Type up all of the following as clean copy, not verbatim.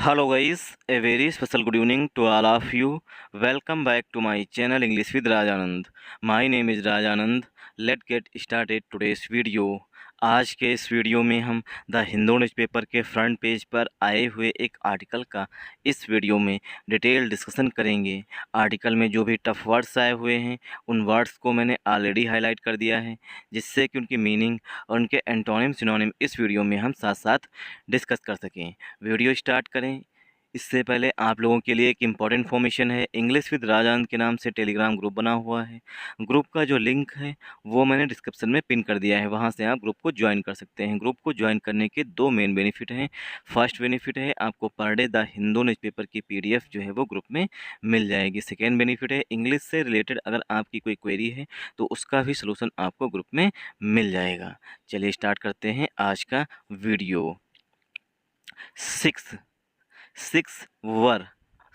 Hello guys, a very special good evening to all of you. Welcome back to my channel English with Rajanand. My name is Rajanand. Let's get started today's video. आज के इस video में हम the Hindu newspaper के front page पर आए हुए एक आर्टिकल का इस वीडियो में डिटेल डिस्कशन करेंगे। आर्टिकल में जो भी टफ वर्ड्स आए हुए हैं उन वर्ड्स को मैंने ऑलरेडी हाईलाइट कर दिया है, जिससे कि उनकी मीनिंग और उनके एंटोनिम सिनोनिम इस वीडियो में हम साथ साथ डिस्कस कर सकें। वीडियो स्टार्ट करें इससे पहले आप लोगों के लिए एक इम्पॉर्टेंट इन्फॉर्मेशन है। इंग्लिश विद राजानंद के नाम से टेलीग्राम ग्रुप बना हुआ है। ग्रुप का जो लिंक है वो मैंने डिस्क्रिप्शन में पिन कर दिया है, वहाँ से आप ग्रुप को ज्वाइन कर सकते हैं। ग्रुप को ज्वाइन करने के दो मेन बेनिफिट हैं। फर्स्ट बेनिफिट है आपको per day the Hindu newspaper की PDF जो है वो ग्रुप में मिल जाएगी। सेकेंड बेनिफिट है इंग्लिश से रिलेटेड अगर आपकी कोई क्वेरी है तो उसका भी सलूशन आपको ग्रुप में मिल जाएगा। चलिए स्टार्ट करते हैं आज का वीडियो।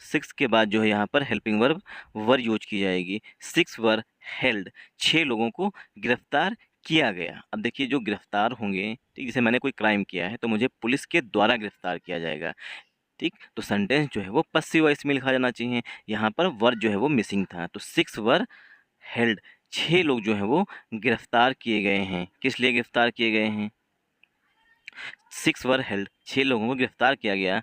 सिक्स के बाद जो है यहाँ पर हेल्पिंग वर्ब यूज की जाएगी। 6 वर हेल्ड, 6 लोगों को गिरफ्तार किया गया। अब देखिए जो गिरफ्तार होंगे, ठीक, जैसे मैंने कोई क्राइम किया है तो मुझे पुलिस के द्वारा गिरफ्तार किया जाएगा, ठीक। तो सेंटेंस जो है वो पसिव वॉइस में लिखा जाना चाहिए। यहाँ पर वर्ब जो है वो मिसिंग था, तो 6 वर हेल्ड, 6 लोग जो है वो गिरफ्तार किए गए हैं। किस लिए गिरफ्तार किए गए हैं? 6 वर हेल्ड, 6 लोगों को गिरफ्तार किया गया।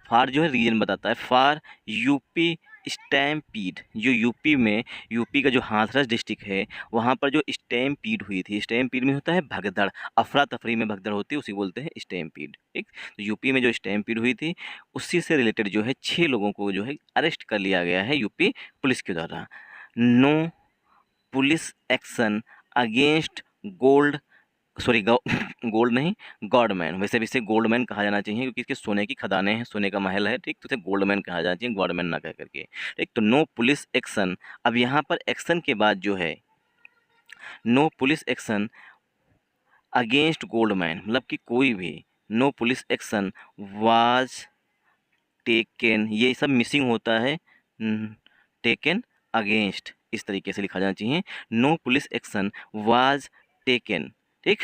फार जो है रीजन बताता है। फार यूपी स्टैम्पीड, जो यूपी का जो हाथरस डिस्ट्रिक्ट है वहाँ पर जो स्टैम्पीड हुई थी, स्टैम्पीड में होता है भगदड़, अफरा तफरी में भगदड़ होती है, उसी बोलते हैं स्टैम्पीड, ठीक। तो यूपी में जो स्टैम्पीड हुई थी उसी से रिलेटेड जो है 6 लोगों को जो है अरेस्ट कर लिया गया है यूपी पुलिस के द्वारा। No police action against gold gold नहीं, गॉडमैन। वैसे भी इसे गोल्डमैन कहा जाना चाहिए क्योंकि इसके सोने की खदानें हैं, सोने का महल है, ठीक। तो इसे गोल्डमैन कहा जाना चाहिए, गॉडमैन ना कह करके, ठीक। तो नो पुलिस एक्शन, अब यहाँ पर एक्शन के बाद जो है no police action against goldman, मतलब कि कोई भी, no police action was taken, ये सब मिसिंग होता है, टेकन अगेंस्ट, इस तरीके से लिखा जाना चाहिए। No police action was taken, ठीक,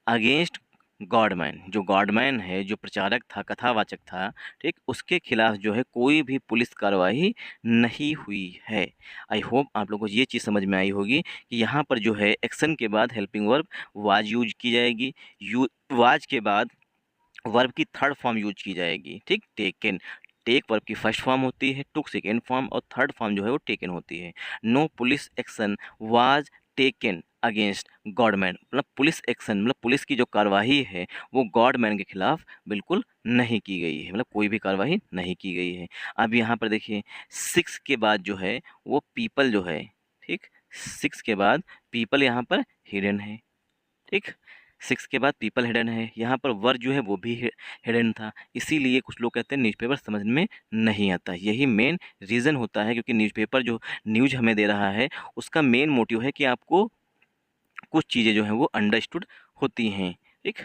अगेंस्ट गॉडमैन, जो गॉडमैन है, जो प्रचारक था, कथावाचक था, ठीक, उसके खिलाफ जो है कोई भी पुलिस कार्रवाई नहीं हुई है। आई होप आप लोगों को ये चीज़ समझ में आई होगी कि यहाँ पर जो है एक्शन के बाद हेल्पिंग वर्ब वाज यूज की जाएगी, वाज के बाद वर्ब की थर्ड फॉर्म यूज की जाएगी, ठीक। टेकन, टेक वर्ब की फर्स्ट फॉर्म होती है, टुक सेकेंड फॉर्म, और थर्ड फॉर्म जो है वो टेकन होती है। No police action was taken against godman, मतलब पुलिस एक्शन, मतलब पुलिस की जो कार्रवाई है वो गॉडमैन के खिलाफ बिल्कुल नहीं की गई है, मतलब कोई भी कार्रवाई नहीं की गई है। अब यहाँ पर देखिए 6 के बाद जो है वो पीपल जो है, ठीक, 6 के बाद पीपल यहाँ पर हिडन है, ठीक। 6 के बाद पीपल हिडन है, यहाँ पर वर्ड जो है वो भी हिडन था, इसीलिए कुछ लोग कहते हैं न्यूज़पेपर समझ में नहीं आता। यही मेन रीज़न होता है, क्योंकि न्यूज़पेपर जो न्यूज़ हमें दे रहा है उसका मेन मोटिव है कि आपको कुछ चीज़ें जो हैं वो अंडरस्टूड होती हैं, ठीक।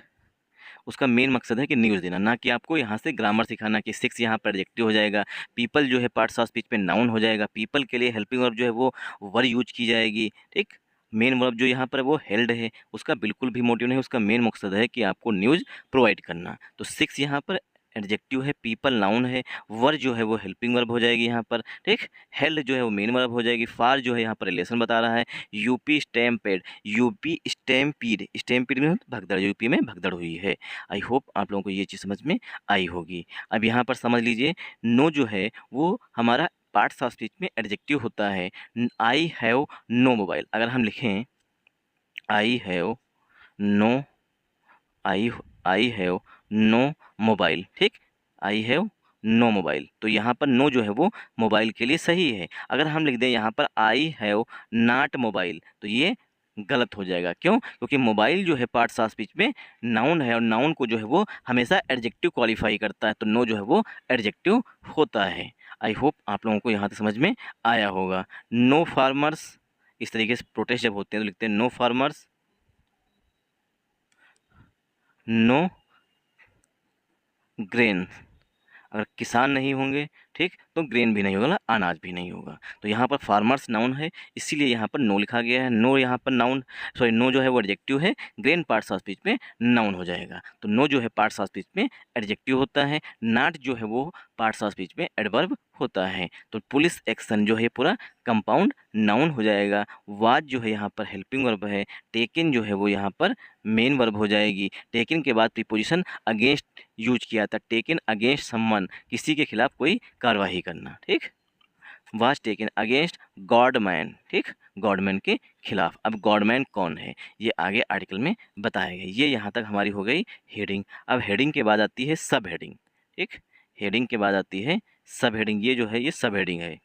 उसका मेन मकसद है कि न्यूज़ देना, ना कि आपको यहाँ से ग्रामर सिखाना कि 6 यहाँ पर एडजेक्टिव हो जाएगा, पीपल जो है पार्ट्स ऑफ स्पीच पे नाउन हो जाएगा, पीपल के लिए हेल्पिंग वर्ब जो है वो वर्ड यूज की जाएगी, ठीक। मेन वर्ब जो यहाँ पर है वो हेल्ड है, उसका बिल्कुल भी मोटिव नहीं, उसका मेन मकसद है कि आपको न्यूज़ प्रोवाइड करना। तो 6 यहाँ पर एडजेक्टिव है, पीपल नाउन है, वर्ड जो है वो हेल्पिंग वर्ब हो जाएगी यहाँ पर, ठीक। हेल्ड जो है वो मेन वर्ब हो जाएगी, फार जो है यहाँ पर रिलेशन बता रहा है, UP stampede, UP stampede, stampede में भगदड़, यूपी में भगदड़ हुई है। आई होप आप लोगों को ये चीज़ समझ में आई होगी। अब यहाँ पर समझ लीजिए नो जो है वो हमारा पार्ट्स ऑफ स्पीच में एडजेक्टिव होता है। आई हैव नो मोबाइल, अगर हम लिखें I have no, I have no mobile, ठीक, आई हैव नो मोबाइल, तो यहाँ पर नो जो है वो मोबाइल के लिए सही है। अगर हम लिख दें यहाँ पर आई हैव नॉट मोबाइल तो ये गलत हो जाएगा। क्यों? क्योंकि मोबाइल जो है पार्ट्स ऑफ स्पीच में नाउन है, और नाउन को जो है वो हमेशा एडजेक्टिव क्वालिफाई करता है, तो नो जो है वो एडजेक्टिव होता है। आई होप आप लोगों को यहाँ तक समझ में आया होगा। नो फार्मर्स, इस तरीके से प्रोटेस्ट जब होते हैं तो लिखते हैं नो फार्मर्स, नो ग्रेन, अगर किसान नहीं होंगे, ठीक, तो ग्रेन भी नहीं होगा, अनाज भी नहीं होगा। तो यहाँ पर फार्मर्स नाउन है, इसीलिए यहाँ पर नो लिखा गया है। नो यहाँ पर नाउन, सॉरी नो जो है वो एडजेक्टिव है, ग्रेन पार्ट्स ऑफ स्पीच में नाउन हो जाएगा। तो नो जो है पार्ट्स ऑफ स्पीच में एडजेक्टिव होता है, नॉट जो है वो पार्ट्स ऑफ स्पीच में एडवर्ब होता है। तो पुलिस एक्शन जो है पूरा कंपाउंड नाउन हो जाएगा। वाज जो है यहाँ पर हेल्पिंग वर्ब है, टेकन जो है वो यहाँ पर मेन वर्ब हो जाएगी। टेकन के बाद प्रीपोजिशन अगेंस्ट यूज किया था, टेकन अगेंस्ट समवन, किसी के खिलाफ कोई कार्रवाई करना, ठीक। वाज टेकन अगेंस्ट गॉडमैन, ठीक, गॉडमैन के खिलाफ। अब गॉडमैन कौन है ये आगे आर्टिकल में बताया गया। ये यहाँ तक हमारी हो गई हेडिंग। अब हेडिंग के बाद आती है सब हेडिंग, ठीक, हेडिंग के बाद आती है सब हेडिंग। ये जो है ये सब हेडिंग है।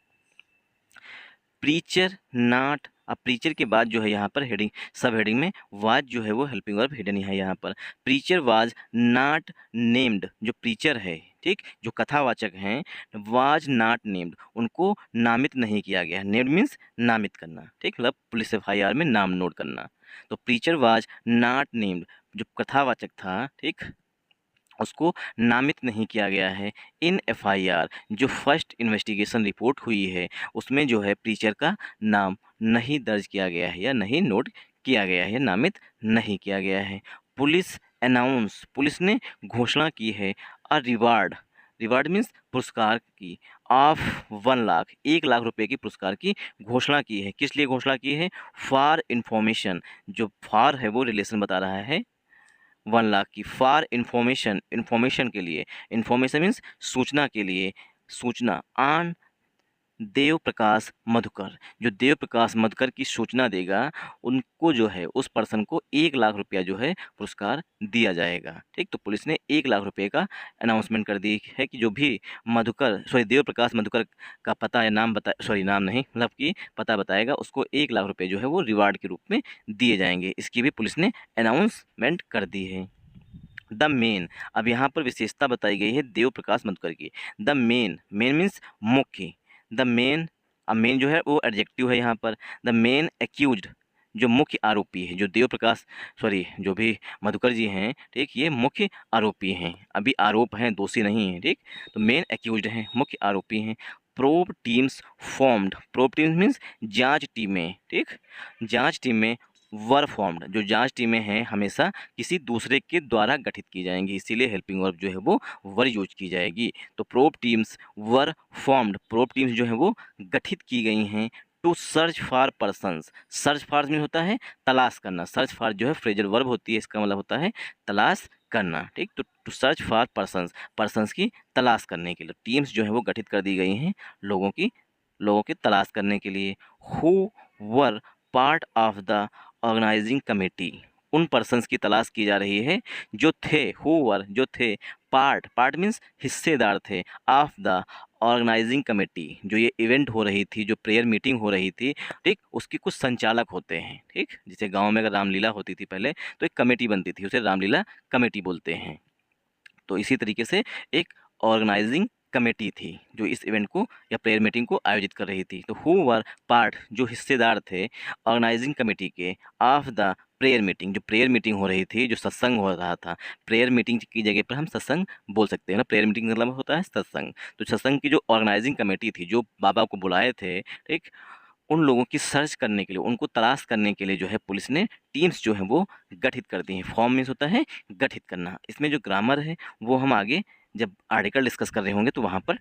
प्रीचर नॉट, अब प्रीचर के बाद जो है यहाँ पर हेडिंग, सब हेडिंग में वाज जो है वो हेल्पिंग वर्ब हिडन है यहाँ पर। प्रीचर वाज नॉट नेम्ड, जो प्रीचर है, ठीक, जो कथावाचक हैं, वाज नॉट नेम्ड, उनको नामित नहीं किया गया। नेम्ड मीन्स नामित करना, ठीक, मतलब पुलिस एफआईआर में नाम नोट करना। तो प्रीचर वाज नॉट नेम्ड, जो कथावाचक था, ठीक, उसको नामित नहीं किया गया है। इन एफआईआर, जो फर्स्ट इन्वेस्टिगेशन रिपोर्ट हुई है, उसमें जो है प्रीचर का नाम नहीं दर्ज किया गया है या नहीं नोट किया गया है या नामित नहीं किया गया है। पुलिस अनाउंस, पुलिस ने घोषणा की है अ रिवार्ड, रिवार्ड मीन्स पुरस्कार की, ऑफ 1 लाख, 1 लाख रुपए की पुरस्कार की घोषणा की है। किस लिए घोषणा की है? फॉर इंफॉर्मेशन, जो फॉर है वो रिलेशन बता रहा है 1 लाख की। फॉर इंफॉर्मेशन, इंफॉर्मेशन के लिए, इंफॉर्मेशन मीन्स सूचना के लिए, सूचना ऑन देव प्रकाश मधुकर, जो देव प्रकाश मधुकर की सूचना देगा, उनको जो है उस पर्सन को 1 लाख रुपया जो है पुरस्कार दिया जाएगा, ठीक। तो पुलिस ने 1 लाख रुपये का अनाउंसमेंट कर दी है कि जो भी मधुकर, सॉरी देव प्रकाश मधुकर का पता या नाम बता, सॉरी नाम नहीं, मतलब कि पता बताएगा, उसको 1 लाख रुपये जो है वो रिवार्ड के रूप में दिए जाएंगे। इसकी भी पुलिस ने अनाउंसमेंट कर दी है। द मेन, अब यहाँ पर विशेषता बताई गई है देव प्रकाश मधुकर की। द मेन, मेन मीन्स मुख्य, द मेन, अब मेन जो है वो एडजेक्टिव है यहाँ पर। द मेन एक्यूज्ड, जो मुख्य आरोपी है, जो देव प्रकाश, सॉरी जो भी मधुकर जी हैं, ठीक, ये मुख्य आरोपी हैं, अभी आरोप हैं, दोषी नहीं हैं, ठीक। तो मेन एक्यूज्ड हैं, मुख्य आरोपी हैं। Probe teams formed, probe teams means जांच टीमें, ठीक, जांच टीमें वर फॉर्म्ड, जो जांच टीमें हैं हमेशा किसी दूसरे के द्वारा गठित की जाएंगी, इसीलिए हेल्पिंग वर्ब जो है वो वर यूज की जाएगी। तो probe teams were formed, probe teams जो है वो गठित की गई हैं। To search for persons, search for में होता है तलाश करना, सर्च फॉर जो है फ्रेजल वर्ब होती है, इसका मतलब होता है तलाश करना, ठीक। तो to search for persons, persons की तलाश करने के लिए टीम्स जो है वो गठित कर दी गई हैं, लोगों की तलाश करने के लिए। Who were part of the organising committee, उन पर्सन्स की तलाश की जा रही है जो थे, हुवर जो थे, पार्ट, पार्ट मीन्स हिस्सेदार थे, ऑफ द ऑर्गेनाइजिंग कमेटी, जो ये इवेंट हो रही थी, जो प्रेयर मीटिंग हो रही थी, ठीक, उसके कुछ संचालक होते हैं, ठीक। जैसे गांव में अगर रामलीला होती थी पहले, तो एक कमेटी बनती थी, उसे रामलीला कमेटी बोलते हैं। तो इसी तरीके से एक ऑर्गेनाइजिंग कमेटी थी जो इस इवेंट को या प्रेयर मीटिंग को आयोजित कर रही थी। तो हु वर पार्ट, जो हिस्सेदार थे ऑर्गेनाइजिंग कमेटी के, ऑफ द प्रेयर मीटिंग, जो प्रेयर मीटिंग हो रही थी, जो सत्संग हो रहा था, प्रेयर मीटिंग की जगह पर हम सत्संग बोल सकते हैं ना, प्रेयर मीटिंग मतलब होता है सत्संग। तो सत्संग की जो ऑर्गेनाइजिंग कमेटी थी, जो बाबा को बुलाए थे, ठीक, उन लोगों की सर्च करने के लिए, उनको तलाश करने के लिए जो है पुलिस ने टीम्स जो है वो गठित कर दी हैं। फॉर्म मीन्स होता है गठित करना। इसमें जो ग्रामर है वो हम आगे जब आर्टिकल डिस्कस कर रहे होंगे तो वहाँ पर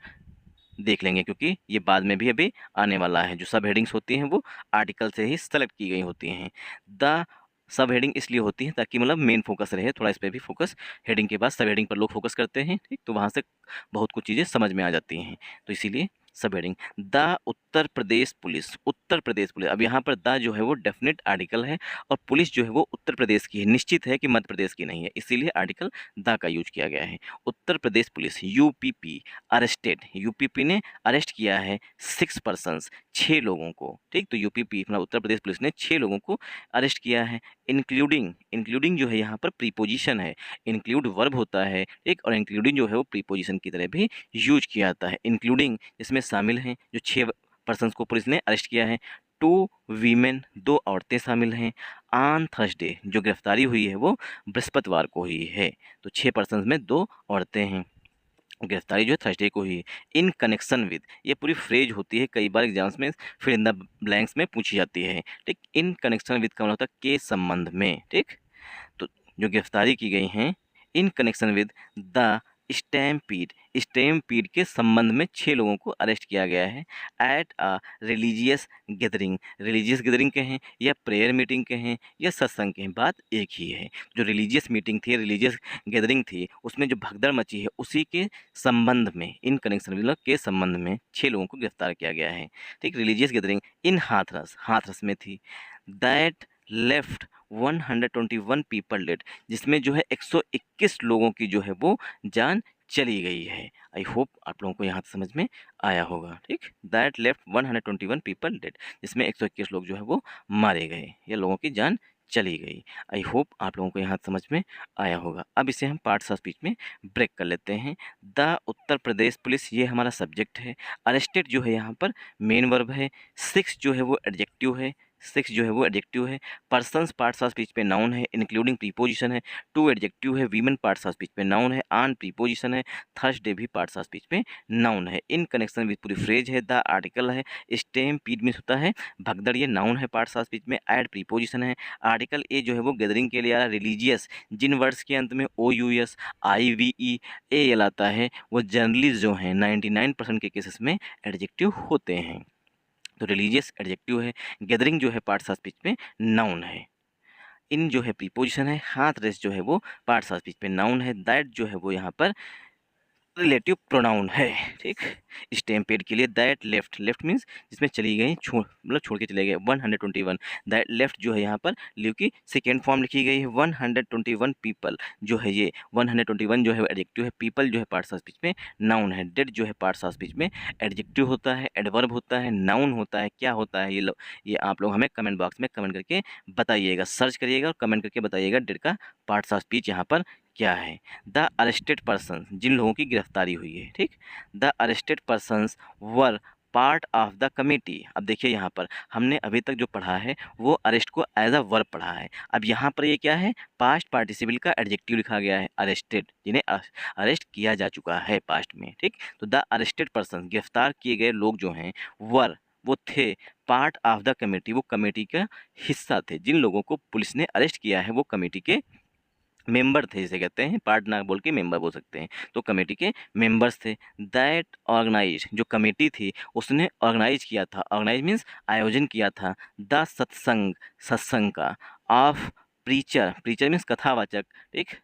देख लेंगे, क्योंकि ये बाद में भी अभी आने वाला है। जो सब हेडिंग्स होती हैं वो आर्टिकल से ही सेलेक्ट की गई होती हैं। द सब हेडिंग इसलिए होती है ताकि मतलब मेन फोकस रहे, थोड़ा इस पर भी फोकस, हेडिंग के बाद सब हेडिंग पर लोग फोकस करते हैं, ठीक, तो वहाँ से बहुत कुछ चीज़ें समझ में आ जाती हैं, तो इसीलिए सब heading. The Uttar Pradesh police, Uttar Pradesh police, अब यहाँ पर द जो है वो डेफिनेट आर्टिकल है और पुलिस जो है वो उत्तर प्रदेश की है, निश्चित है कि मध्य प्रदेश की नहीं है, इसीलिए आर्टिकल द का यूज किया गया है। Uttar Pradesh police UPP arrested, UPP ने अरेस्ट किया है 6 पर्सन्स, 6 लोगों को, ठीक। तो यूपीपी मतलब उत्तर प्रदेश पुलिस ने 6 लोगों को अरेस्ट किया है। इंक्लूडिंग, इंक्लूडिंग जो है यहाँ पर प्रीपोजिशन है, इंक्लूड वर्ब होता है, ठीक, और इंक्लूडिंग जो है वो प्रीपोजिशन की तरह भी यूज किया जाता है। इंक्लूडिंग इसमें शामिल हैं, जो 6 पर्सन्स को पुलिस ने अरेस्ट किया है। 2 वीमेन, 2 औरतें शामिल हैं। ऑन थर्सडे, जो गिरफ्तारी हुई है वो बृहस्पतिवार को हुई है, तो 6 पर्सन्स में 2 औरतें हैं। गिरफ्तारी जो है थर्सडे को हुई। इन कनेक्शन विद, ये पूरी फ्रेज होती है, कई बार एग्जाम्स में फिर इन द ब्लैंक्स में पूछी जाती है। ठीक, इन कनेक्शन विद का मतलब होता है के संबंध में। ठीक, तो जो गिरफ्तारी की गई हैं in connection with the stampede, stampede के संबंध में 6 लोगों को अरेस्ट किया गया है। At a religious gathering, religious gathering के हैं या प्रेयर मीटिंग के हैं या सत्संग के हैं, बात एक ही है। जो रिलीजियस मीटिंग थी, रिलीजियस गैदरिंग थी, उसमें जो भगदड़ मची है उसी के संबंध में, इन कनेक्शन मतलब के संबंध में 6 लोगों को गिरफ्तार किया गया है। ठीक, रिलीजियस गैदरिंग इन हाथरस, हाथरस में थी। दैट लेफ्ट 121 पीपल डेड, जिसमें जो है 121 लोगों की जो है वो जान चली गई है। आई होप आप लोगों को यहाँ समझ में आया होगा। ठीक, दैट लेफ्ट 121 पीपल डेड, जिसमें 121 लोग जो है वो मारे गए या लोगों की जान चली गई। आई होप आप लोगों को यहाँ समझ में आया होगा। अब इसे हम पार्ट्स ऑफ स्पीच में ब्रेक कर लेते हैं। द उत्तर प्रदेश पुलिस, ये हमारा सब्जेक्ट है। अरेस्टेड जो है यहाँ पर मेन वर्ब है। 6 जो है वो एडजेक्टिव है, 6 जो है वो एडजेक्टिव है। पर्सन्स पार्ट्स ऑफ स्पीच पे नाउन है, इंक्लूडिंग प्रीपोजिशन है। 2 एडजेक्टिव है। वीमेन पार्ट्स ऑफ स्पीच पे नाउन है। ऑन प्रीपोजिशन है। थर्सडे भी पार्ट्स ऑफ स्पीच पे नाउन है। इन कनेक्शन विद पूरी फ्रेज है। द आर्टिकल है। स्टैम्पीड मीन्स होता है भगदड़, ये नाउन है पार्ट्स ऑफ स्पीच में। ऐड प्रीपोजिशन है। आर्टिकल ए जो है वो गैदरिंग के लिए आ रहा है। रिलीजियस, जिन वर्ड्स के अंत में O U S I V E A L आता है वो जनरली जो हैं 99% के केसेस में एडजेक्टिव होते हैं। तो रिलीजियस एडजेक्टिव है। गैदरिंग जो है पार्ट्स ऑफ स्पीच में नाउन है। इन जो है प्रीपोजिशन है। हाथ रेस्ट जो है वो पार्ट्स ऑफ स्पीच में नाउन है। दैट जो है वो यहाँ पर रिलेटिव प्रोनाउन है। ठीक, स्टैम्पेड के लिए दैट लेफ्ट, लेफ्ट मीन्स जिसमें चली गई, मतलब छोड़ के चले गए। 121 दैट लेफ्ट जो है यहाँ पर लिव की सेकेंड फॉर्म लिखी गई है। 121 पीपल जो है ये 121 जो है एडजेक्टिव है। पीपल जो है पार्ट्स ऑफ स्पीच में नाउन है। डेड जो है पार्ट्स ऑफ स्पीच में एडजेक्टिव होता है, एडवर्ब होता है, नाउन होता है। क्या होता है ये आप लोग हमें कमेंट बॉक्स में कमेंट करके बताइएगा। सर्च करिएगा और कमेंट करके बताइएगा डेड का पार्ट्स ऑफ स्पीच यहाँ पर क्या है। द अरेस्टेड पर्सन, जिन लोगों की गिरफ्तारी हुई है। ठीक, the arrested persons were part of the committee. अब देखिए यहाँ पर हमने अभी तक जो पढ़ा है वो अरेस्ट को एज अ वर्ब पढ़ा है। अब यहाँ पर ये क्या है, पास्ट पार्टिसिपल का एडजेक्टिव लिखा गया है। अरेस्टेड, जिन्हें अरेस्ट किया जा चुका है पास्ट में। ठीक, तो द अरेस्टेड पर्सन, गिरफ्तार किए गए लोग जो हैं वर, वो थे पार्ट ऑफ द कमेटी, वो कमेटी का हिस्सा थे। जिन लोगों को पुलिस ने अरेस्ट किया है वो कमेटी के मेंबर थे, जिसे कहते हैं, पार्ट ना बोल के मेंबर बोल सकते हैं। तो कमेटी के मेंबर्स थे। दैट ऑर्गेनाइज, जो कमेटी थी उसने ऑर्गेनाइज किया था। ऑर्गेनाइज मीन्स आयोजन किया था। द सत्संग, सत्संग का। ऑफ प्रीचर, प्रीचर मीन्स कथावाचक। ठीक,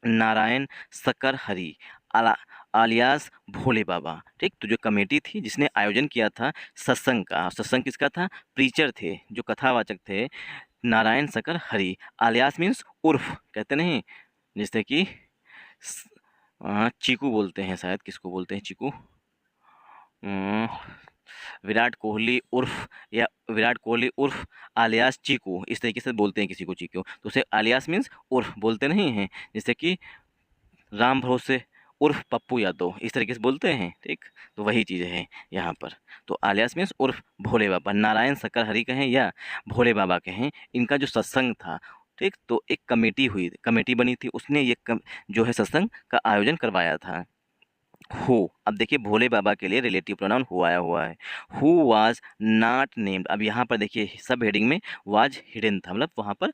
नारायण सकर हरि आलियास भोले बाबा। ठीक, तो जो कमेटी थी जिसने आयोजन किया था सत्संग का, सत्संग किसका था, प्रीचर थे जो कथावाचक थे नारायण सकर हरि। आलियास मीन्स उर्फ, कहते नहीं, जैसे कि चीकू बोलते हैं, शायद किसको बोलते हैं चीकू, विराट कोहली उर्फ, या विराट कोहली उर्फ आलियास चीकू, इस तरीके से बोलते हैं किसी को चीकू, तो उसे आलियास मीन्स उर्फ बोलते नहीं हैं। जैसे कि राम भरोसे उर्फ पप्पू यादव, इस तरीके से बोलते हैं। ठीक, तो वही चीज़ है यहाँ पर। तो आलियास मीन्स उर्फ भोले बाबा, नारायण सकर हरि कहें या भोले बाबा कहें, इनका जो सत्संग था। ठीक, तो एक कमेटी हुई, कमेटी बनी थी, उसने ये जो है सत्संग का आयोजन करवाया था। हु, अब देखिए भोले बाबा के लिए रिलेटिव प्रोनाउन हु आया हुआ है। हु वाज नॉट नेम्ड, अब यहाँ पर देखिए सब हेडिंग में वाज हिडन था, मतलब वहाँ पर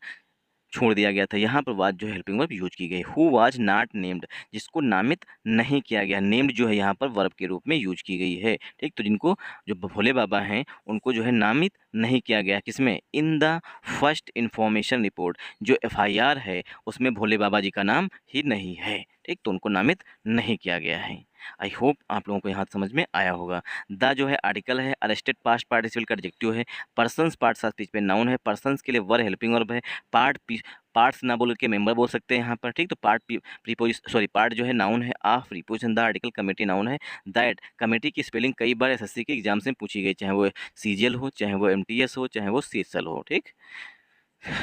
छोड़ दिया गया था। यहाँ पर वाज जो हेल्पिंग वर्ब यूज की गई। हु वाज नॉट नेम्ड, जिसको नामित नहीं किया गया। नेम्ड जो है यहाँ पर वर्ब के रूप में यूज की गई है। ठीक, तो जिनको जो भोले बाबा हैं उनको जो है नामित नहीं किया गया। किसमें, in the first information report, जो एफआईआर है उसमें भोले बाबा जी का नाम ही नहीं है। ठीक, तो उनको नामित नहीं किया गया है। आई होप आप लोगों को यहाँ समझ में आया होगा। द जो है आर्टिकल है। अरेस्टेड पास्ट पार्टिसिपल का एडजेक्टिव है। पर्सन्स पार्ट्स ऑफ स्पीच पे नाउन है। पर्सन्स के लिए वर हेल्पिंग वर्ब है। पार्ट्स ना बोल के मेंबर बोल सकते हैं यहाँ पर। ठीक, तो पार्ट जो है नाउन है। Of preposition, the article, committee noun है। दैट, कमेटी की स्पेलिंग कई बार एसएससी के एग्जाम में पूछी गई, चाहे वो सीजीएल हो, चाहे वो एमटीएस हो, चाहे वो सीएसएल हो। ठीक,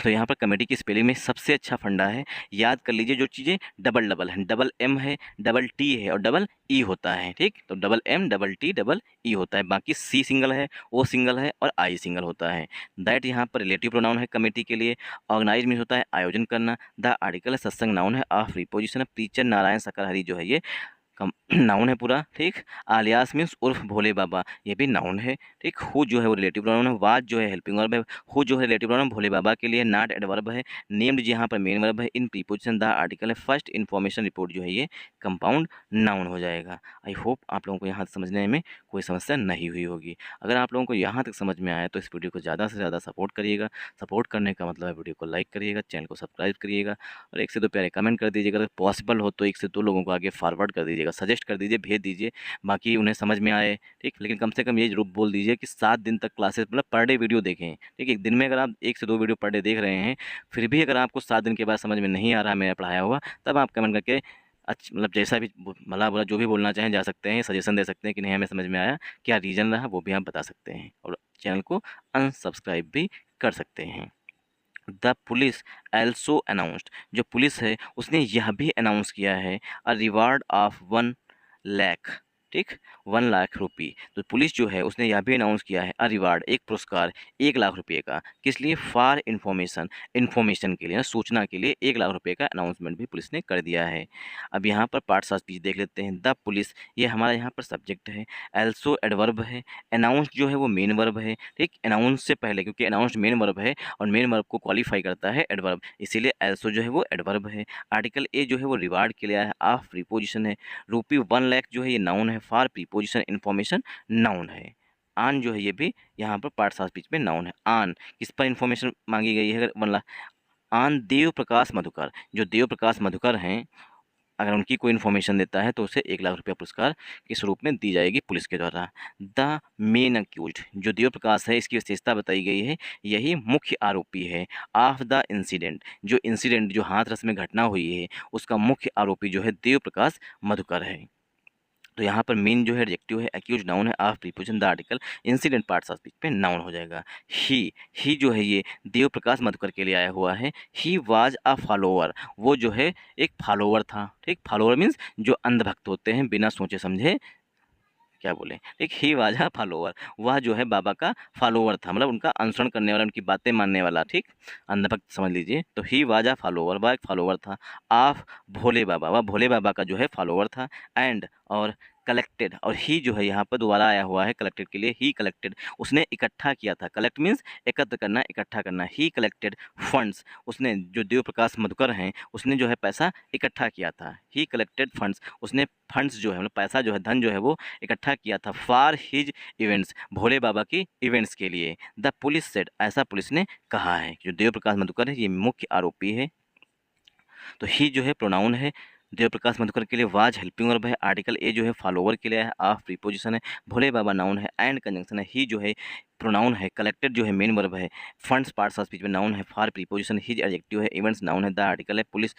तो यहाँ पर कमेटी की स्पेलिंग में सबसे अच्छा फंडा है, याद कर लीजिए जो चीज़ें डबल डबल हैं। डबल एम है, डबल टी है और डबल ई होता है। ठीक, तो double M, double T, double E होता है। बाकी सी सिंगल है, ओ सिंगल है और आई सिंगल होता है। दैट यहाँ पर रिलेटिव प्रोनाउन है कमेटी के लिए। ऑर्गेनाइज मीन होता है आयोजन करना। द आर्टिकल है, सत्संग नाउन है। ऑफ प्रीपोजिशन है। प्रीचर नारायण सकर हरि जो है ये नाउन है पूरा, ठीक। आलियास मीन्स उर्फ भोले बाबा, ये भी नाउन है, ठीक। हु जो है वो रिलेटिव प्रोनाउन है, वाज जो है हेल्पिंग वर्ब है, हु जो है रिलेटिव प्रोनाउन भोले बाबा के लिए, नॉट एडवर्ब है, नेम्ड यहाँ पर मेन वर्ब है, इन प्रीपोजिशन द आर्टिकल है, फर्स्ट इन्फॉर्मेशन रिपोर्ट जो है ये कंपाउंड नाउन हो जाएगा। आई होप आप लोगों को यहाँ समझने में कोई समस्या नहीं हुई होगी। अगर आप लोगों को यहाँ तक समझ में आया तो इस वीडियो को ज़्यादा से ज़्यादा सपोर्ट करिएगा। सपोर्ट करने का मतलब है वीडियो को लाइक करिएगा, चैनल को सब्सक्राइब करिएगा और 1 से 2 प्यारे कमेंट कर दीजिएगा। अगर पॉसिबल हो तो 1 से 2 लोगों को आगे फॉरवर्ड कर दीजिएगा, सजेस्ट कर दीजिए, भेज दीजिए, बाकी उन्हें समझ में आए, ठीक। लेकिन कम से कम ये जरूर बोल दीजिए कि 7 दिन तक क्लासेस मतलब पर डे वीडियो देखें, ठीक। एक दिन में अगर आप 1 से 2 वीडियो पर डे देख रहे हैं, फिर भी अगर आपको 7 दिन के बाद समझ में नहीं आ रहा है मेरा पढ़ाया हुआ, तब आप कमेंट करके मतलब जैसा भी भला बुरा जो भी बोलना चाहें जा सकते हैं, सजेशन दे सकते हैं कि नहीं हमें समझ में आया, क्या रीज़न रहा, वो भी आप बता सकते हैं और चैनल को अनसब्सक्राइब भी कर सकते हैं। द पुलिस एल्सो अनाउंस्ड, जो पुलिस है उसने यह भी अनाउंस किया है, अ रिवार्ड ऑफ 1 लाख, ठीक, 1 लाख रुपये। तो पुलिस जो है उसने यह भी अनाउंस किया है, अ रिवार्ड एक पुरस्कार 1 लाख रुपये का, किस लिए, फॉर इन्फॉर्मेशन के लिए ना, सूचना के लिए 1 लाख रुपये का अनाउंसमेंट भी पुलिस ने कर दिया है। अब यहाँ पर पार्ट्स ऑफ स्पीच देख लेते हैं। द पुलिस ये हमारा यहाँ पर सब्जेक्ट है, एल्सो एडवर्ब है, अनाउंस जो है वो मेन वर्ब है, ठीक। अनाउंस से पहले, क्योंकि अनाउंस मेन वर्ब है और मेन वर्ब को क्वालिफाई करता है एडवर्ब, इसीलिए एल्सो जो है वो एडवर्ब है। आर्टिकल ए जो है वो रिवार्ड के लिए है, ऑफ प्रीपोजिशन है, रुपी 1 लाख जो है ये नाउन है, फॉर प्रीपोजिशन इन्फॉर्मेशन नाउन है। आन जो है ये भी यहाँ पर पार्ट्स ऑफ स्पीच में नाउन है। आन किस पर इन्फॉर्मेशन मांगी गई है, अगर 1 लाख, आन देव प्रकाश मधुकर, जो देव प्रकाश मधुकर हैं, अगर उनकी कोई इन्फॉर्मेशन देता है तो उसे 1 लाख रुपया पुरस्कार किस रूप में दी जाएगी, पुलिस के द्वारा। द मेन अक्यूज्ड, जो देव प्रकाश है इसकी विशेषता बताई गई है, यही मुख्य आरोपी है, ऑफ द इंसिडेंट, जो इंसिडेंट जो हाथरस में घटना हुई है उसका मुख्य आरोपी जो है देव प्रकाश मधुकर है। तो यहाँ पर मेन जो है एडजेक्टिव है, एक्यूज नाउन है, of preposition the article, incident parts of speech पे नाउन हो जाएगा। ही जो है ये देव प्रकाश मधुकर के लिए आया हुआ है। ही वाज अ फॉलोअर, वो जो है एक फॉलोअर था, ठीक। फॉलोअर मीन्स जो अंधभक्त होते हैं, बिना सोचे समझे क्या बोले, ठीक। ही वाज अ फॉलोअर, वह जो है बाबा का फॉलोअर था, मतलब उनका अनुसरण करने वाला, उनकी बातें मानने वाला, ठीक। अंधभक्त समझ लीजिए। तो ही वाज अ फॉलोअर, वह एक फॉलोअर था, ऑफ भोले बाबा, वह भोले बाबा का जो है फॉलोअर था। एंड और कलेक्टेड, और ही जो है यहाँ पर दोबारा आया हुआ है कलेक्टेड के लिए, ही कलेक्टेड, उसने इकट्ठा किया था, कलेक्ट मीन्स एकत्र करना, इकट्ठा करना। ही कलेक्टेड फंड्स, उसने जो देव प्रकाश मधुकर हैं उसने जो है पैसा इकट्ठा किया था। ही कलेक्टेड फंड्स, उसने फंड्स जो है मतलब पैसा जो है, धन जो है वो इकट्ठा किया था, फॉर हिज इवेंट्स, भोले बाबा की इवेंट्स के लिए। द पुलिस सेड, ऐसा पुलिस ने कहा है। जो देव प्रकाश मधुकर है ये मुख्य आरोपी है। तो ही जो है प्रोनाउन है देव प्रकाश मधुकर के लिए, वाज हेल्पिंग वर्ब है, आर्टिकल ए जो है फॉलोवर के लिए है, ऑफ प्रीपोजिशन है, भोले बाबा नाउन है, एंड कंजंक्शन है, ही जो है प्रोनाउन है, कलेक्टेड जो है मेन वर्ब है, फंड्स पार्ट्स ऑफ स्पीच में नाउन है, फॉर प्रीपोजिशन, हिज एडजेक्टिव है, इवेंट्स नाउन है, द आर्टिकल है, पुलिस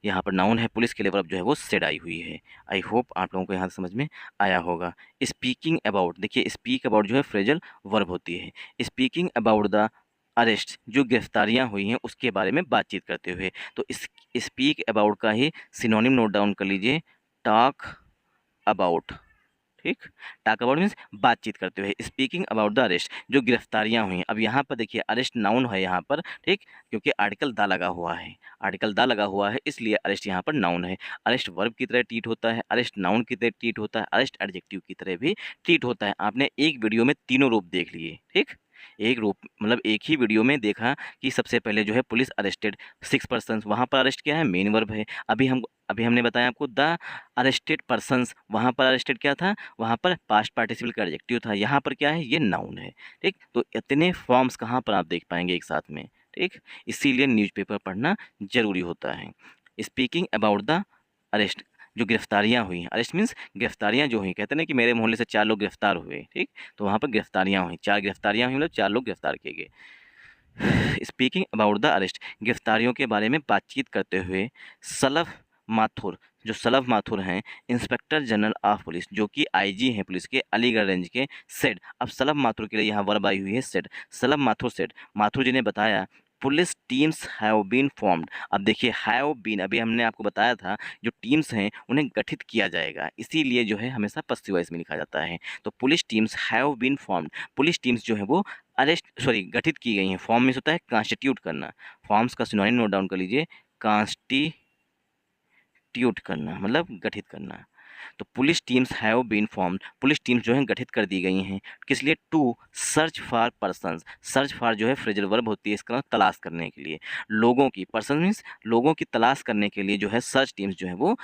यहाँ पर नाउन है, पुलिस के लिए वर्ब जो है वो सेड आई हुई है। आई होप आप लोगों को यहाँ समझ में आया होगा। स्पीकिंग अबाउट, देखिए स्पीक अबाउट जो है फ्रेजल वर्ब होती है। स्पीकिंग अबाउट द अरेस्ट, जो गिरफ्तारियां हुई हैं उसके बारे में बातचीत करते हुए, तो इस स्पीक अबाउट का ही सिनोनिम नोट डाउन कर लीजिए, टॉक अबाउट, ठीक। टॉक अबाउट मीन्स बातचीत करते हुए, स्पीकिंग अबाउट द अरेस्ट, जो गिरफ्तारियां हुई। अब यहाँ पर देखिए अरेस्ट नाउन है यहाँ पर, ठीक, क्योंकि आर्टिकल द लगा हुआ है, आर्टिकल द लगा हुआ है इसलिए अरेस्ट यहाँ पर नाउन है। अरेस्ट वर्ब की तरह ट्रीट होता है, अरेस्ट नाउन की तरह ट्रीट होता है, अरेस्ट एडजेक्टिव की तरह भी ट्रीट होता है। आपने एक वीडियो में तीनों रूप देख लिए, ठीक। एक रूप मतलब एक ही वीडियो में देखा कि सबसे पहले जो है पुलिस अरेस्टेड 6 पर्सन, वहाँ पर अरेस्ट क्या है, मेन वर्ब है। अभी हमने बताया आपको द अरेस्टेड पर्सन्स, वहाँ पर अरेस्टेड क्या था, वहाँ पर पास्ट पार्टिसिपल का एडजेक्टिव था, यहाँ पर क्या है, ये नाउन है, ठीक। तो इतने फॉर्म्स कहाँ पर आप देख पाएंगे एक साथ में, ठीक। इसीलिए न्यूज़पेपर पढ़ना जरूरी होता है। स्पीकिंग अबाउट द अरेस्ट, जो गिरफ्तारियां हुई, अरेस्ट मीन्स गिरफ्तारियां जो हुई, कहते हैं ना कि मेरे मोहल्ले से 4 लोग गिरफ्तार हुए, ठीक। तो वहाँ पर गिरफ्तारियां हुई, 4 गिरफ्तारियां हुई, मतलब 4 लोग गिरफ्तार किए गए। स्पीकिंग अबाउट द अरेस्ट, गिरफ्तारियों के बारे में बातचीत करते हुए, सलफ माथुर, जो सलफ माथुर हैं, इंस्पेक्टर जनरल ऑफ पुलिस, जो कि आईजी हैं पुलिस के अलीगढ़ रेंज के, सेड। अब सलफ माथुर के लिए यहाँ वर्ब आई हुई है सेड, सलफ माथुर सेड, माथुर जी ने बताया, police teams have been formed. अब देखिए हैव बीन, अभी हमने आपको बताया था जो टीम्स हैं उन्हें गठित किया जाएगा, इसीलिए जो है हमेशा पश्चिम वॉइस में लिखा जाता है। तो police teams have been formed, police teams जो है वो गठित की गई हैं। फॉर्म में होता है कॉन्स्टिट्यूट करना, फॉर्म्स का सिनोनिम नोट डाउन कर लीजिए, कॉन्स्टिट्यूट करना मतलब गठित करना। तो police teams have been formed, police teams जो हैं गठित कर दी गई हैं किस लिए, to search for persons, search for जो है फ्रेजल वर्ब होती है इसका तलाश करने के लिए, लोगों की, पर्सन मीन्स लोगों की तलाश करने के लिए जो है सर्च टीम्स जो है वो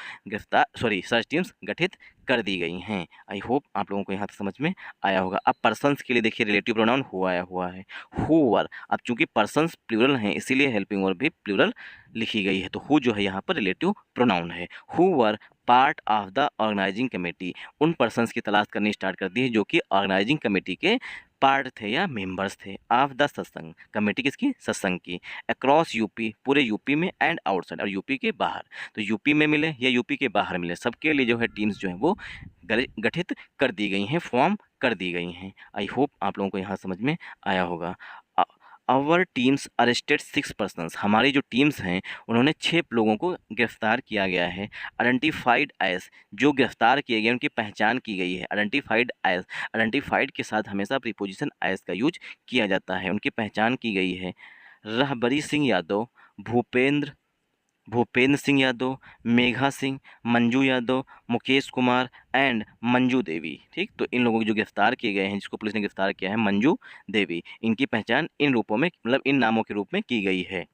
सर्च टीम्स गठित कर दी गई हैं। आई होप आप लोगों को यहाँ तक समझ में आया होगा। अब पर्सन्स के लिए देखिए रिलेटिव प्रोनाउन हु आया हुआ है, हु वर, अब चूंकि पर्सन्स प्लूरल हैं इसीलिए हेल्पिंग वर्ब भी प्लूरल लिखी गई है, तो हु जो है यहाँ पर रिलेटिव प्रोनाउन है। Who were part of the organising committee, उन पर्सन्स की तलाश करनी स्टार्ट कर दी है जो कि ऑर्गेनाइजिंग कमेटी के पार्ट थे या मेंबर्स थे, ऑफ द सत्संग, कमेटी किसकी, सत्संग की, अक्रॉस यूपी, पूरे यूपी में, एंड आउटसाइड, और यूपी के बाहर, तो यूपी में मिले या यूपी के बाहर मिले, सबके लिए जो है टीम्स जो है वो गठित कर दी गई हैं, फॉर्म कर दी गई हैं। आई होप आप लोगों को यहाँ समझ में आया होगा। आवर टीम्स अरेस्टेड 6 पर्सनस, हमारी जो टीम्स हैं उन्होंने 6 लोगों को गिरफ्तार किया गया है। आइडेंटिफाइड एज, जो गिरफ्तार किए गए उनकी पहचान की गई है। आइडेंटिफाइड एज, आइडेंटिफाइड के साथ हमेशा प्रीपोजिशन एज का यूज किया जाता है, उनकी पहचान की गई है। रहबरी सिंह यादव, भूपेंद्र सिंह यादव, मेघा सिंह, मंजू यादव, मुकेश कुमार एंड मंजू देवी। ठीक, तो इन लोगों को जो गिरफ्तार किए गए हैं, जिसको पुलिस ने गिरफ्तार किया है, मंजू देवी, इनकी पहचान इन रूपों में, मतलब इन नामों के रूप में की गई है।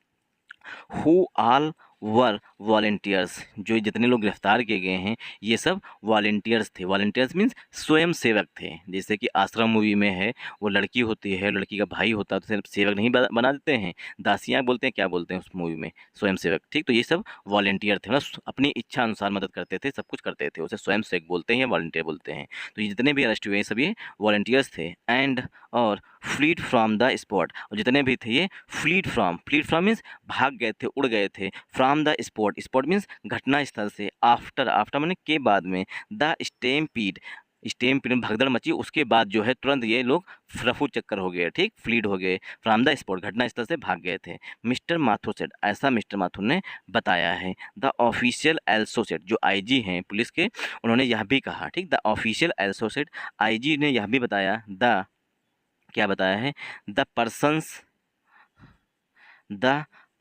हु आल वर वॉलेंटियर्स, जो जितने लोग गिरफ्तार किए गए हैं ये सब वॉलेंटियर्स थे। वॉलेंटियर्स मीन्स स्वयं सेवक थे। जैसे कि आश्रम मूवी में है, वो लड़की होती है, लड़की का भाई होता है, तो सिर्फ सेवक नहीं बना देते हैं, दासियाँ बोलते हैं, क्या बोलते हैं उस मूवी में, स्वयं सेवक। ठीक, तो ये सब वॉलेंटियर थे, मतलब अपनी इच्छा अनुसार मदद करते थे, सब कुछ करते थे, उसे स्वयं सेवक बोलते हैं या वॉलेंटियर बोलते हैं। तो ये जितने भी अरेस्ट हुए हैं सब ये वॉलेंटियर्स थे। एंड और फ्लीड फ्रॉम द स्पॉट, और जितने भी थे ये फ्लीड फ्रॉम मीन्स भाग गए थे, उड़ गए थे, from the spot, spot means घटना स्थल से, आफ्टर मैंने के बाद में, द स्टेम्पीड में भगदड़ मची, उसके बाद जो है तुरंत ये लोग रफू चक्कर हो गए। ठीक, फ्लीड हो गए, फ्रॉम द स्पॉट घटना स्थल से भाग गए थे। मिस्टर माथुर सेड, ऐसा मिस्टर माथुर ने बताया है। द ऑफिशियल एल्सो सेड, जो आईजी हैं पुलिस के, उन्होंने यह भी कहा। ठीक, the official also said, IG ने यह भी बताया, द क्या बताया है, the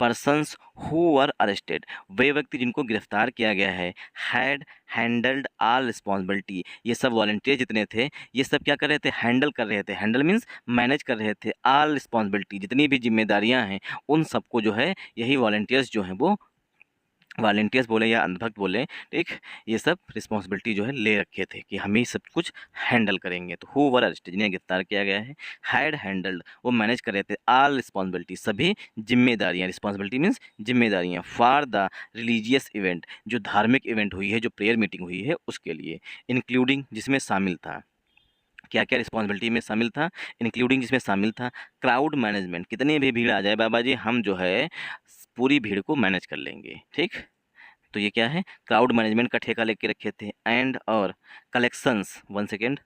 persons who were arrested, वे व्यक्ति जिनको गिरफ्तार किया गया है, हैड हैंडल्ड ऑल रिस्पॉन्सिबिलिटी, ये सब वॉलंटियर जितने थे ये सब क्या कर रहे थे, हैंडल कर रहे थे, हैंडल मीन्स मैनेज कर रहे थे, ऑल रिस्पॉन्सिबिलिटी, जितनी भी जिम्मेदारियां हैं उन सबको जो है यही वॉलंटियर्स जो हैं वो, वॉलंटियर्स बोले या अंधभक्त बोले, ठीक, ये सब रिस्पॉन्सिबिलिटी जो है ले रखे थे कि हम ही सब कुछ हैंडल करेंगे। तो हु वर अरेस्टेड, जिन्हें गिरफ्तार किया गया है, हैड हैंडल्ड, वो मैनेज कर रहे थे, ऑल रिस्पॉन्सिबिलिटी, सभी जिम्मेदारियां, रिस्पॉन्सिबिलिटी मीन्स जिम्मेदारियां, फॉर द रिलीजियस इवेंट, जो धार्मिक इवेंट हुई है, जो प्रेयर मीटिंग हुई है उसके लिए, इंक्लूडिंग, जिसमें शामिल था, क्या क्या रिस्पॉन्सिबिलिटी में शामिल था, इंक्लूडिंग जिसमें शामिल था, क्राउड मैनेजमेंट, कितनी भी भीड़ आ जाए बाबा जी हम जो है पूरी भीड़ को मैनेज कर लेंगे। ठीक, तो ये क्या है, क्राउड मैनेजमेंट का ठेका लेके रखे थे। एंड और collections, one second,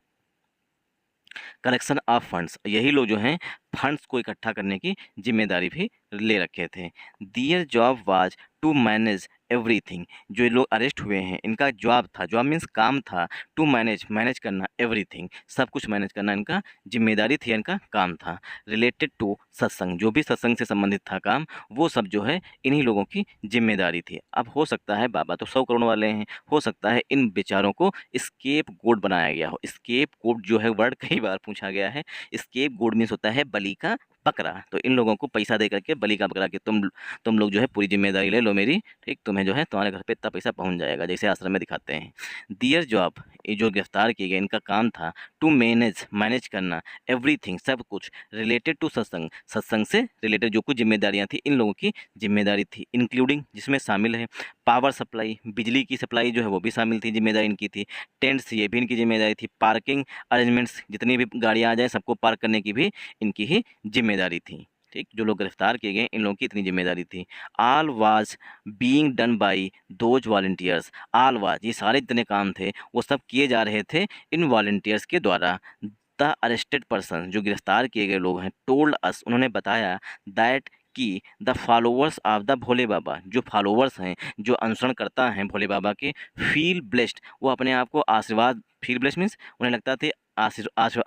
collection of funds, यही लोग जो हैं फंड्स को इकट्ठा करने की जिम्मेदारी भी ले रखे थे। Their job was to manage everything, जो लोग अरेस्ट हुए हैं इनका जॉब था, जॉब मीन्स काम था, टू मैनेज करना, एवरीथिंग सब कुछ मैनेज करना इनका जिम्मेदारी थी, इनका काम था। रिलेटेड टू सत्संग, जो भी सत्संग से संबंधित था काम, वो सब जो है इन्हीं लोगों की जिम्मेदारी थी। अब हो सकता है बाबा तो 100 करोड़ वाले हैं, हो सकता है इन बेचारों को स्केप गोड बनाया गया हो। स्केप गोड जो है वर्ड कई बार पूछा गया है, स्केप गोड मीन्स होता है बलि का बकरा, तो इन लोगों को पैसा दे करके बलि का बकरा कि तुम लोग जो है पूरी जिम्मेदारी ले लो मेरी, ठीक, तुम्हें जो है तुम्हारे घर पे इतना पैसा पहुंच जाएगा, जैसे आश्रम में दिखाते हैं। दियर जॉब, ये जो गिरफ्तार किए गए इनका काम था टू मैनेज करना, एवरीथिंग सब कुछ, रिलेटेड टू सत्संग, सत्संग से रिलेटेड जो कुछ जिम्मेदारियां थी इन लोगों की जिम्मेदारी थी, इंक्लूडिंग जिसमें शामिल है पावर सप्लाई, बिजली की सप्लाई जो है वो भी शामिल थी, जिम्मेदारी इनकी थी। टेंट्स, ये भी इनकी जिम्मेदारी थी। पार्किंग अरेंजमेंट्स, जितनी भी गाड़ियाँ आ जाए सबको पार्क करने की भी इनकी ही जिम्मेदारी थी। ठीक, जो लोग गिरफ्तार किए गए इन लोगों की इतनी जिम्मेदारी थी। All was being done by those volunteers, all was, ये सारे जितने काम थे वो सब किए जा रहे थे इन वॉलंटियर्स के द्वारा। द अरेस्टेड पर्सन, जो गिरफ्तार किए गए लोग हैं, टोल्ड अस, उन्होंने बताया, दैट कि द फॉलोअर्स ऑफ द भोले बाबा, जो फॉलोअर्स हैं, जो अनुसरण करता हैं भोले बाबा के, फील ब्लेस्ड, वो अपने आप को आशीर्वाद, फील ब्लेस्ड मीन्स उन्हें लगता था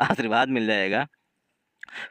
आशीर्वाद मिल जाएगा,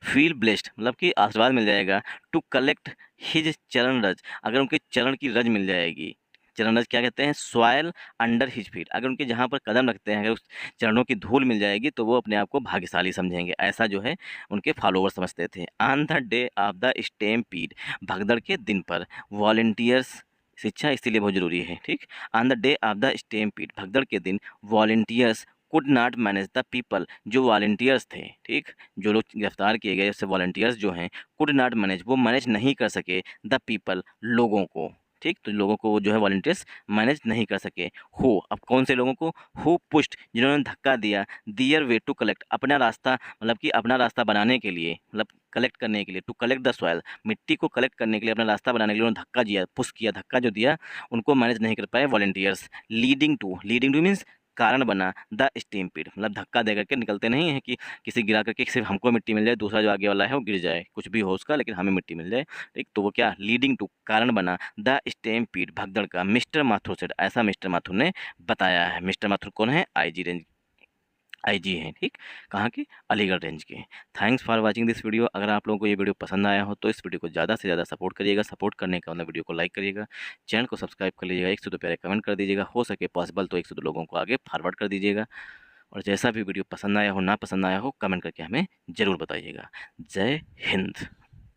फील ब्लेस्ड मतलब कि आशीर्वाद मिल जाएगा, टू कलेक्ट हिज चरण रज, अगर उनके चरण की रज मिल जाएगी, चरणरज क्या कहते हैं? Soil under his feet. अगर उनके जहाँ पर कदम रखते हैं, अगर उस चरणों की धूल मिल जाएगी तो वो अपने आप को भाग्यशाली समझेंगे, ऐसा जो है उनके फॉलोअर समझते थे। On the day of the stampede, भगदड़ के दिन पर वॉलंटियर्स, शिक्षा इसीलिए बहुत ज़रूरी है, ठीक। On the day of the stampede, भगदड़ के दिन volunteers could not manage the people, जो वॉलंटियर्स थे, ठीक, जो लोग गिरफ्तार किए गए उससे वॉलंटियर्स जो हैं, कुड नॉट मैनेज, वो मैनेज नहीं कर सके, द पीपल, लोगों को, ठीक। तो लोगों को वो जो है वॉलंटियर्स मैनेज नहीं कर सके। हु, अब कौन से लोगों को? हु पुश्ड, जिन्होंने धक्का दिया, दियर वे टू कलेक्ट, अपना रास्ता, मतलब कि अपना रास्ता बनाने के लिए, मतलब कलेक्ट करने के लिए, टू कलेक्ट द सॉइल, मिट्टी को कलेक्ट करने के लिए, अपना रास्ता बनाने के लिए उन्होंने धक्का दिया, पुश किया, धक्का जो दिया, उनको मैनेज नहीं कर पाए वॉलंटियर्स। लीडिंग टू मीन्स कारण बना, द स्टैम्पीड, मतलब धक्का दे करके निकलते नहीं है कि किसी गिरा करके सिर्फ हमको मिट्टी मिल जाए, दूसरा जो आगे वाला है वो गिर जाए, कुछ भी हो उसका, लेकिन हमें मिट्टी मिल जाए, ठीक। तो वो क्या? लीडिंग टू, कारण बना, द स्टैम्पीड, भगदड़ का, मिस्टर माथुर सेड, ऐसा मिस्टर माथुर ने बताया है। मिस्टर माथुर कौन है? आईजी रेंज, आईजी हैं, ठीक। कहाँ के? अलीगढ़ रेंज के। Thanks for watching this video. अगर आप लोगों को ये वीडियो पसंद आया हो तो इस वीडियो को ज़्यादा से ज़्यादा सपोर्ट करिएगा। सपोर्ट करने का मतलब वीडियो को लाइक करिएगा, चैनल को सब्सक्राइब कर लीजिएगा, 1 से 2 प्यारे कमेंट कर दीजिएगा, हो सके पॉसिबल तो 1 से 2 लोगों को आगे फॉरवर्ड कर दीजिएगा। और जैसा भी वीडियो पसंद आया हो, ना पसंद आया हो, कमेंट करके हमें ज़रूर बताइएगा। जय हिंद।